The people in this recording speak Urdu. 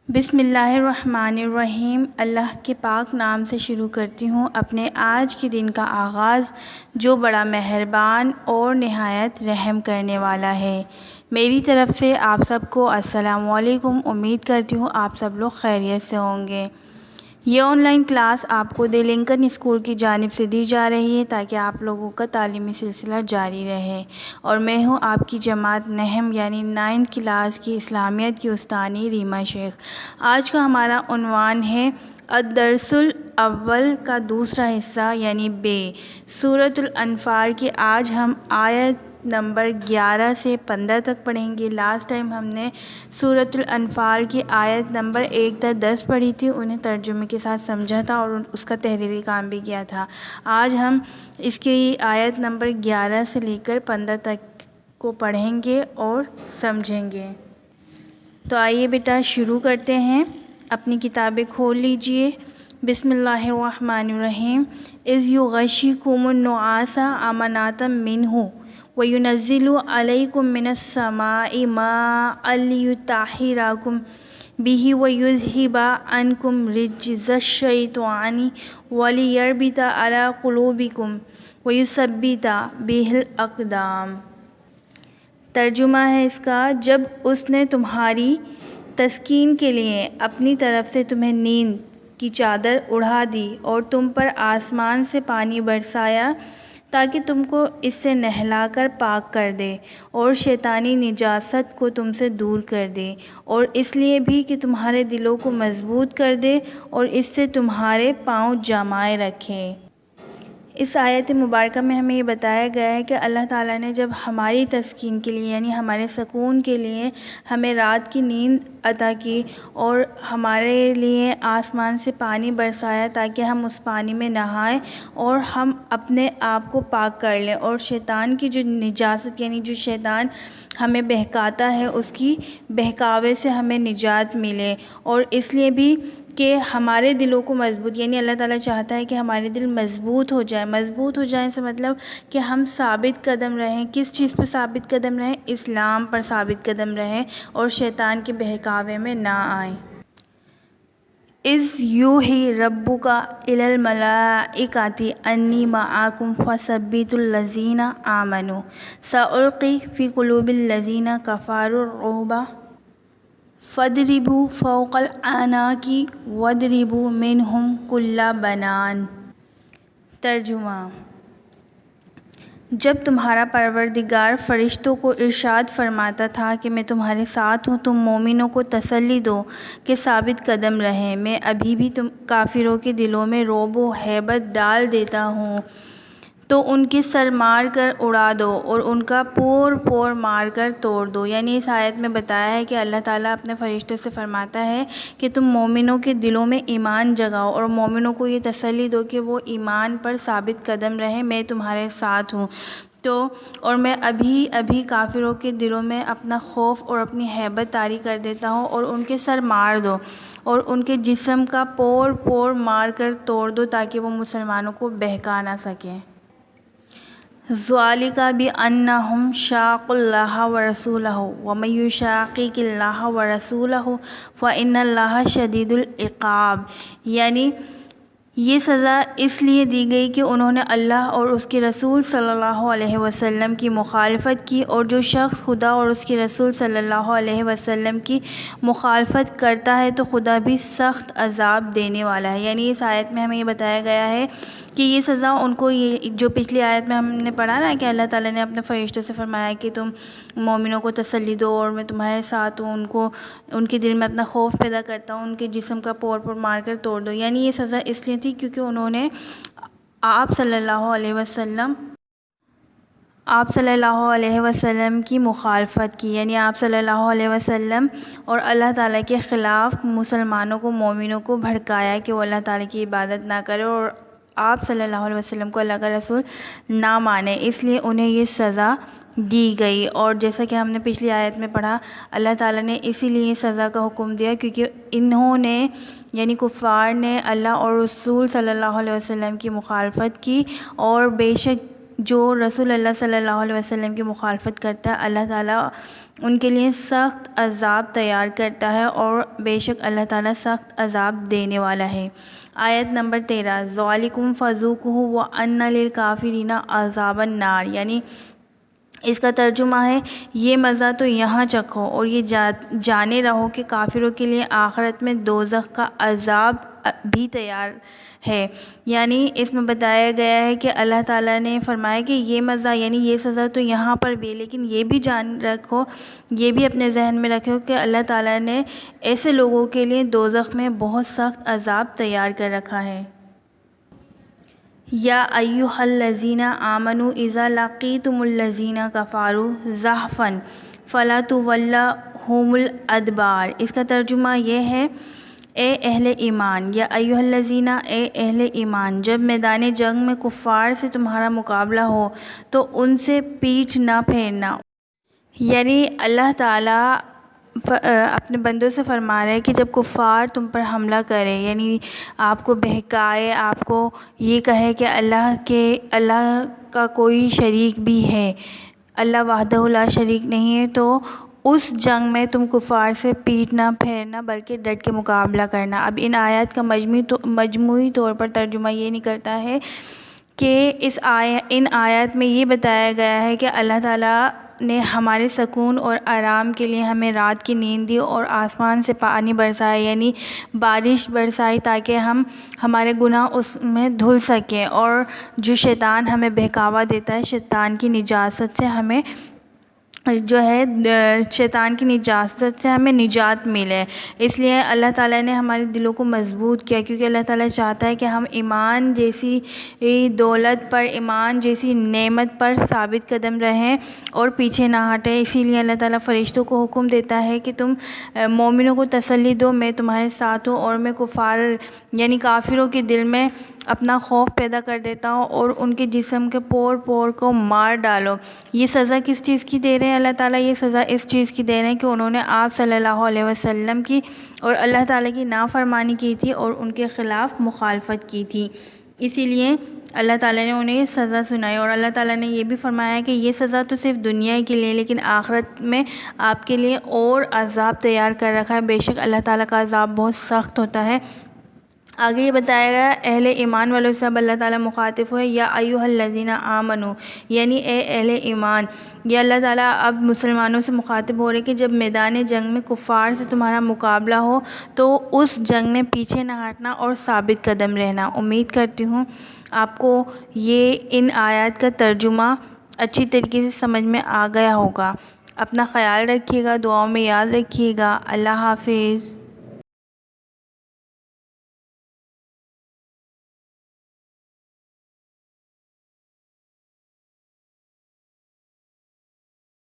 بسم اللہ الرحمن الرحیم۔ اللہ کے پاک نام سے شروع کرتی ہوں اپنے آج کے دن کا آغاز، جو بڑا مہربان اور نہایت رحم کرنے والا ہے۔ میری طرف سے آپ سب کو السلام علیکم۔ امید کرتی ہوں آپ سب لوگ خیریت سے ہوں گے۔ یہ آن لائن کلاس آپ کو دی لنکن اسکول کی جانب سے دی جا رہی ہے تاکہ آپ لوگوں کا تعلیمی سلسلہ جاری رہے، اور میں ہوں آپ کی جماعت نہم یعنی 9th کلاس کی اسلامیت کی استانی ریما شیخ۔ آج کا ہمارا عنوان ہے الدرس الاول کا دوسرا حصہ یعنی بے سورۃ الانفال کی۔ آج ہم آیت نمبر 11 سے 15 تک پڑھیں گے۔ لاسٹ ٹائم ہم نے سورۃ الانفال کی آیت نمبر 1 تا 10 پڑھی تھی، انہیں ترجمے کے ساتھ سمجھا تھا اور اس کا تحریری کام بھی کیا تھا۔ آج ہم اس کی آیت نمبر 11 سے لے کر 15 تک کو پڑھیں گے اور سمجھیں گے۔ تو آئیے بیٹا شروع کرتے ہیں۔ اپنی کتابیں کھول لیجئے۔ بسم اللہ الرحمن الرحیم۔ اذ یغشیکم النعاس امنة منہ وینزل علیکم من السماء ماء لیطہرکم بہ ویذہب عنکم رجز الشیطان ولیربط علی قلوبکم ویثبت بہ الاقدام۔ ترجمہ ہے اس کا، جب اس نے تمہاری تسکین کے لیے اپنی طرف سے تمہیں نیند کی چادر اڑھا دی اور تم پر آسمان سے پانی برسایا تاکہ تم کو اس سے نہلا کر پاک کر دے اور شیطانی نجاست کو تم سے دور کر دے، اور اس لیے بھی کہ تمہارے دلوں کو مضبوط کر دے اور اس سے تمہارے پاؤں جمائے رکھے۔ اس آیت مبارکہ میں ہمیں یہ بتایا گیا ہے کہ اللہ تعالیٰ نے جب ہماری تسکین کے لیے یعنی ہمارے سکون کے لیے ہمیں رات کی نیند عطا کی اور ہمارے لیے آسمان سے پانی برسایا تاکہ ہم اس پانی میں نہائیں اور ہم اپنے آپ کو پاک کر لیں، اور شیطان کی جو نجاست یعنی جو شیطان ہمیں بہکاتا ہے اس کی بہکاوے سے ہمیں نجات ملے، اور اس لیے بھی کہ ہمارے دلوں کو مضبوط یعنی اللہ تعالیٰ چاہتا ہے کہ ہمارے دل مضبوط ہو جائیں۔ مضبوط ہو جائیں سے مطلب کہ ہم ثابت قدم رہیں۔ کس چیز پر ثابت قدم رہیں؟ اسلام پر ثابت قدم رہیں اور شیطان کے بہکاوے میں نہ آئیں۔ اذ یوحی ربک الی الملائکۃ انی معکم فثبتوا الذین آمنوا سألقی فی قلوب الذین کفروا الرعب فاضربوا فوق الاعناق واضربوا منہم کل بنان۔ ترجمہ، جب تمہارا پروردگار فرشتوں کو ارشاد فرماتا تھا کہ میں تمہارے ساتھ ہوں، تم مومنوں کو تسلی دو کہ ثابت قدم رہیں، میں ابھی بھی کافروں کے دلوں میں رعب و ہیبت ڈال دیتا ہوں، تو ان کے سر مار کر اڑا دو اور ان کا پور پور مار کر توڑ دو۔ یعنی اس آیت میں بتایا ہے کہ اللہ تعالیٰ اپنے فرشتوں سے فرماتا ہے کہ تم مومنوں کے دلوں میں ایمان جگاؤ اور مومنوں کو یہ تسلی دو کہ وہ ایمان پر ثابت قدم رہیں، میں تمہارے ساتھ ہوں، اور میں ابھی کافروں کے دلوں میں اپنا خوف اور اپنی ہیبت طاری کر دیتا ہوں، اور ان کے سر مار دو اور ان کے جسم کا پور پور مار کر توڑ دو تاکہ وہ مسلمانوں کو بہکا نہ سکیں۔ ذَلِکَ بِأَنَّهُمْ شَاقُّوا اللَّهَ وَرَسُولَهُ وَمَن يُشَاقِقِ اللَّهَ وَرَسُولَهُ فَإِنَّ اللَّهَ شَدِيدُ الْعِقَابِ، یعنی یہ سزا اس لیے دی گئی کہ انہوں نے اللہ اور اس کے رسول صلی اللہ علیہ وسلم کی مخالفت کی، اور جو شخص خدا اور اس کے رسول صلی اللہ علیہ وسلم کی مخالفت کرتا ہے تو خدا بھی سخت عذاب دینے والا ہے۔ یعنی اس آیت میں ہمیں یہ بتایا گیا ہے کہ یہ سزا ان کو، یہ جو پچھلی آیت میں ہم نے پڑھا نا کہ اللہ تعالیٰ نے اپنے فرشتوں سے فرمایا کہ تم مومنوں کو تسلی دو اور میں تمہارے ساتھ ہوں، ان کے دل میں اپنا خوف پیدا کرتا ہوں، ان کے جسم کا پور پور مار کر توڑ دو۔ یعنی یہ سزا اس لیے تھی کیونکہ انہوں نے آپ صلی اللہ علیہ وسلم کی مخالفت کی، یعنی آپ صلی اللہ علیہ وسلم اور اللہ تعالیٰ کے خلاف مسلمانوں کو مومنوں کو بھڑکایا کہ وہ اللہ تعالیٰ کی عبادت نہ کرے اور آپ صلی اللہ علیہ وسلم کو اللہ کا رسول نہ مانے، اس لیے انہیں یہ سزا دی گئی۔ اور جیسا کہ ہم نے پچھلی آیت میں پڑھا، اللہ تعالیٰ نے اسی لیے سزا کا حکم دیا کیونکہ انہوں نے یعنی کفار نے اللہ اور رسول صلی اللہ علیہ وسلم کی مخالفت کی، اور بے شک جو رسول اللہ صلی اللہ علیہ وسلم کی مخالفت کرتا ہے اللہ تعالیٰ ان کے لیے سخت عذاب تیار کرتا ہے، اور بے شک اللہ تعالیٰ سخت عذاب دینے والا ہے۔ آیت نمبر 13 ذالکم فذوقوہ وان للکافرین عذاب النار، یعنی اس کا ترجمہ ہے یہ مزہ تو یہاں چکھو اور یہ جانے رہو کہ کافروں کے لیے آخرت میں دوزخ کا عذاب بھی تیار ہے۔ یعنی اس میں بتایا گیا ہے کہ اللہ تعالیٰ نے فرمایا کہ یہ مزہ یعنی یہ سزا تو یہاں پر بھی، لیکن یہ بھی جان رکھو، یہ بھی اپنے ذہن میں رکھو کہ اللہ تعالیٰ نے ایسے لوگوں کے لیے دوزخ میں بہت سخت عذاب تیار کر رکھا ہے۔ یا ایھا الذین آمنوا اذا لقیتم الذین کفروا زحفا فلا تولوہم الادبار، اس کا ترجمہ یہ ہے اے اہل ایمان، یا ایھا الذین، اے اہل ایمان، جب میدان جنگ میں کفار سے تمہارا مقابلہ ہو تو ان سے پیٹھ نہ پھیرنا۔ یعنی اللہ تعالیٰ اپنے بندوں سے فرما رہے ہیں کہ جب کفار تم پر حملہ کرے، یعنی آپ کو بہکائے، آپ کو یہ کہے کہ اللہ کا کوئی شریک بھی ہے، اللہ وحدہ لا شریک نہیں ہے، تو اس جنگ میں تم کفار سے پیٹھ نہ پھیرنا بلکہ ڈٹ کے مقابلہ کرنا۔ اب ان آیات کا مجموعی طور پر ترجمہ یہ نکلتا ہے کہ ان آیات میں یہ بتایا گیا ہے کہ اللہ تعالیٰ نے ہمارے سکون اور آرام کے لیے ہمیں رات کی نیند دی اور آسمان سے پانی برسائے، یعنی بارش برسائی، تاکہ ہمارے گناہ اس میں دھل سکیں، اور جو شیطان ہمیں بہکاوا دیتا ہے، شیطان کی نجاست سے ہمیں شیطان کی نجاست سے ہمیں نجات ملے۔ اس لیے اللہ تعالیٰ نے ہمارے دلوں کو مضبوط کیا، کیونکہ اللہ تعالیٰ چاہتا ہے کہ ہم ایمان جیسی دولت پر، ایمان جیسی نعمت پر ثابت قدم رہیں اور پیچھے نہ ہٹیں۔ اسی لیے اللہ تعالیٰ فرشتوں کو حکم دیتا ہے کہ تم مومنوں کو تسلی دو، میں تمہارے ساتھ ہوں، اور میں کفار یعنی کافروں کے دل میں اپنا خوف پیدا کر دیتا ہوں اور ان کے جسم کے پور پور کو مار ڈالو۔ یہ سزا کس چیز کی دے رہے ہیں اللہ تعالیٰ؟ یہ سزا اس چیز کی دے رہے ہیں کہ انہوں نے آپ صلی اللہ علیہ وسلم کی اور اللہ تعالیٰ کی نافرمانی کی تھی اور ان کے خلاف مخالفت کی تھی، اسی لیے اللہ تعالیٰ نے انہیں یہ سزا سنائی۔ اور اللہ تعالیٰ نے یہ بھی فرمایا کہ یہ سزا تو صرف دنیا کے لیے، لیکن آخرت میں آپ کے لیے اور عذاب تیار کر رکھا ہے، بے شک اللہ تعالیٰ کا عذاب بہت سخت ہوتا ہے۔ آگے یہ بتایا گیا اہل ایمان والوں سے اب اللہ تعالیٰ مخاطب ہوئے، یا ایھا الذین آمنوا، یعنی اے اہل ایمان۔ یہ اللہ تعالیٰ اب مسلمانوں سے مخاطب ہو رہے کہ جب میدان جنگ میں کفار سے تمہارا مقابلہ ہو تو اس جنگ میں پیچھے نہ ہٹنا اور ثابت قدم رہنا۔ امید کرتی ہوں آپ کو ان آیات کا ترجمہ اچھی طریقے سے سمجھ میں آ گیا ہوگا۔ اپنا خیال رکھیے گا، دعاؤں میں یاد رکھیے گا۔ اللہ حافظ۔